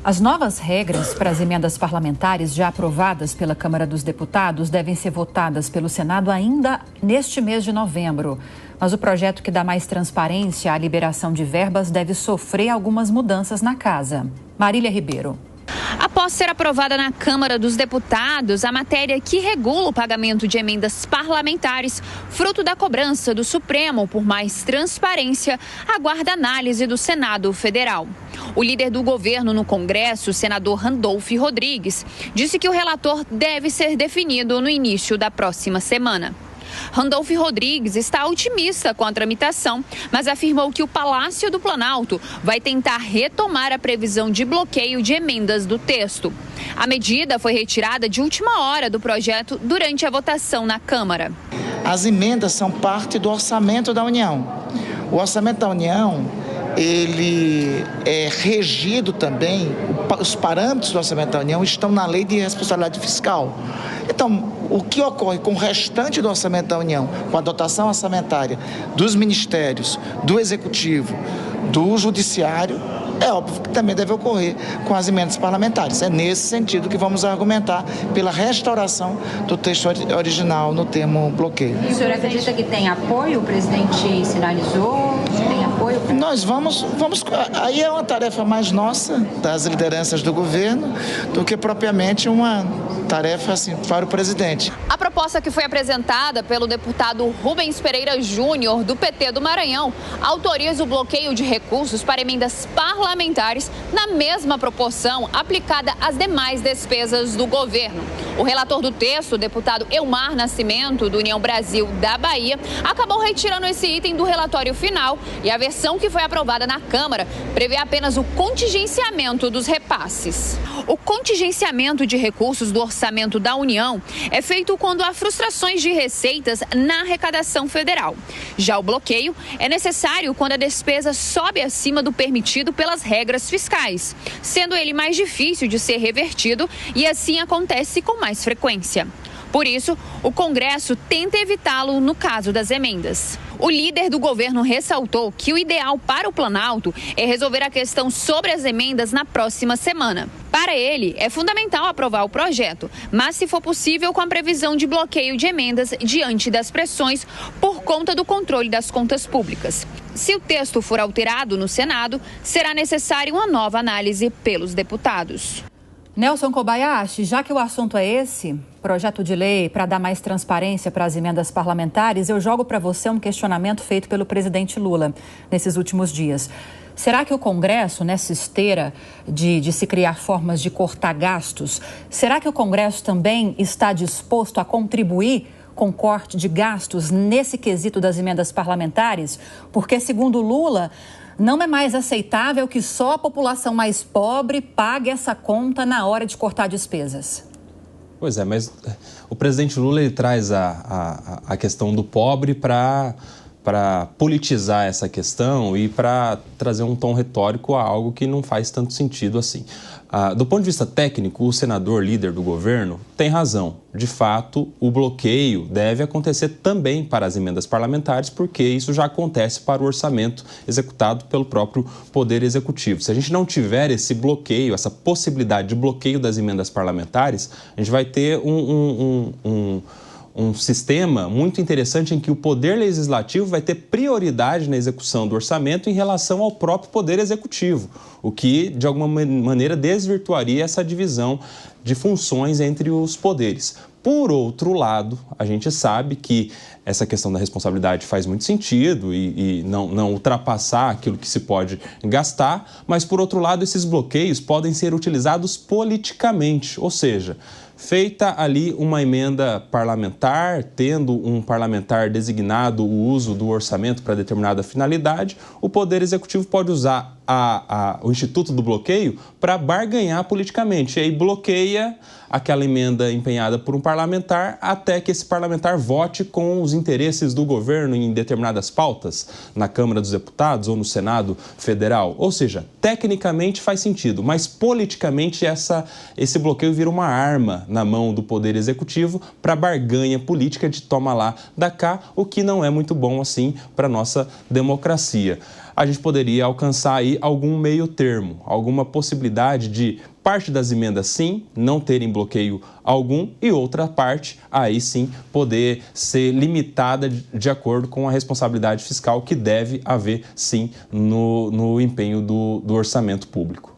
As novas regras para as emendas parlamentares já aprovadas pela Câmara dos Deputados devem ser votadas pelo Senado ainda neste mês de novembro. Mas o projeto que dá mais transparência à liberação de verbas deve sofrer algumas mudanças na casa. Marília Ribeiro. Após ser aprovada na Câmara dos Deputados, a matéria que regula o pagamento de emendas parlamentares, fruto da cobrança do Supremo por mais transparência, aguarda análise do Senado Federal. O líder do governo no Congresso, o senador Randolph Rodrigues, disse que o relator deve ser definido no início da próxima semana. Randolph Rodrigues está otimista com a tramitação, mas afirmou que o Palácio do Planalto vai tentar retomar a previsão de bloqueio de emendas do texto. A medida foi retirada de última hora do projeto durante a votação na Câmara. As emendas são parte do orçamento da União. O orçamento da União, ele é regido também, os parâmetros do orçamento da União estão na Lei de Responsabilidade Fiscal. Então, o que ocorre com o restante do orçamento da União, com a dotação orçamentária dos ministérios, do Executivo, do Judiciário, é óbvio que também deve ocorrer com as emendas parlamentares. É nesse sentido que vamos argumentar pela restauração do texto original no termo bloqueio. E o senhor acredita que tem apoio? O presidente sinalizou que tem apoio? Nós vamos... Aí é uma tarefa mais nossa, das lideranças do governo, do que propriamente uma tarefa assim, para o presidente. A proposta que foi apresentada pelo deputado Rubens Pereira Júnior, do PT do Maranhão, autoriza o bloqueio de recursos para emendas parlamentares na mesma proporção aplicada às demais despesas do governo. O relator do texto, o deputado Elmar Nascimento, do União Brasil da Bahia, acabou retirando esse item do relatório final e a versão que foi aprovada na Câmara prevê apenas o contingenciamento dos repasses. O contingenciamento de recursos do orçamento da União é feito quando há frustrações de receitas na arrecadação federal. Já o bloqueio é necessário quando a despesa sobe acima do permitido pelas regras fiscais, sendo ele mais difícil de ser revertido e assim acontece com mais frequência. Por isso, o Congresso tenta evitá-lo no caso das emendas. O líder do governo ressaltou que o ideal para o Planalto é resolver a questão sobre as emendas na próxima semana. Para ele, é fundamental aprovar o projeto, mas se for possível com a previsão de bloqueio de emendas diante das pressões por conta do controle das contas públicas. Se o texto for alterado no Senado, será necessária uma nova análise pelos deputados. Nelson Kobayashi, já que o assunto é esse, projeto de lei para dar mais transparência para as emendas parlamentares, eu jogo para você um questionamento feito pelo presidente Lula nesses últimos dias. Será que o Congresso, nessa esteira de se criar formas de cortar gastos, será que o Congresso também está disposto a contribuir com corte de gastos nesse quesito das emendas parlamentares? Porque, segundo Lula, não é mais aceitável que só a população mais pobre pague essa conta na hora de cortar despesas. Pois é, mas o presidente Lula ele traz a questão do pobre para politizar essa questão e para trazer um tom retórico a algo que não faz tanto sentido assim. Do ponto de vista técnico, o senador líder do governo tem razão. De fato, o bloqueio deve acontecer também para as emendas parlamentares, porque isso já acontece para o orçamento executado pelo próprio Poder Executivo. Se a gente não tiver esse bloqueio, essa possibilidade de bloqueio das emendas parlamentares, a gente vai ter um sistema muito interessante em que o Poder Legislativo vai ter prioridade na execução do orçamento em relação ao próprio Poder Executivo, o que, de alguma maneira, desvirtuaria essa divisão de funções entre os poderes. Por outro lado, a gente sabe que essa questão da responsabilidade faz muito sentido e não ultrapassar aquilo que se pode gastar, mas, por outro lado, esses bloqueios podem ser utilizados politicamente, ou seja, feita ali uma emenda parlamentar, tendo um parlamentar designado o uso do orçamento para determinada finalidade, o Poder Executivo pode usar o Instituto do Bloqueio para barganhar politicamente. E aí bloqueia aquela emenda empenhada por um parlamentar até que esse parlamentar vote com os interesses do governo em determinadas pautas na Câmara dos Deputados ou no Senado Federal. Ou seja, tecnicamente faz sentido, mas politicamente esse bloqueio vira uma arma na mão do Poder Executivo para barganha política de toma lá, dá cá, o que não é muito bom assim para a nossa democracia. a gente poderia alcançar aí algum meio termo, alguma possibilidade de parte das emendas, sim, não terem bloqueio algum e outra parte, aí sim, poder ser limitada de acordo com a responsabilidade fiscal que deve haver, sim, no empenho do orçamento público.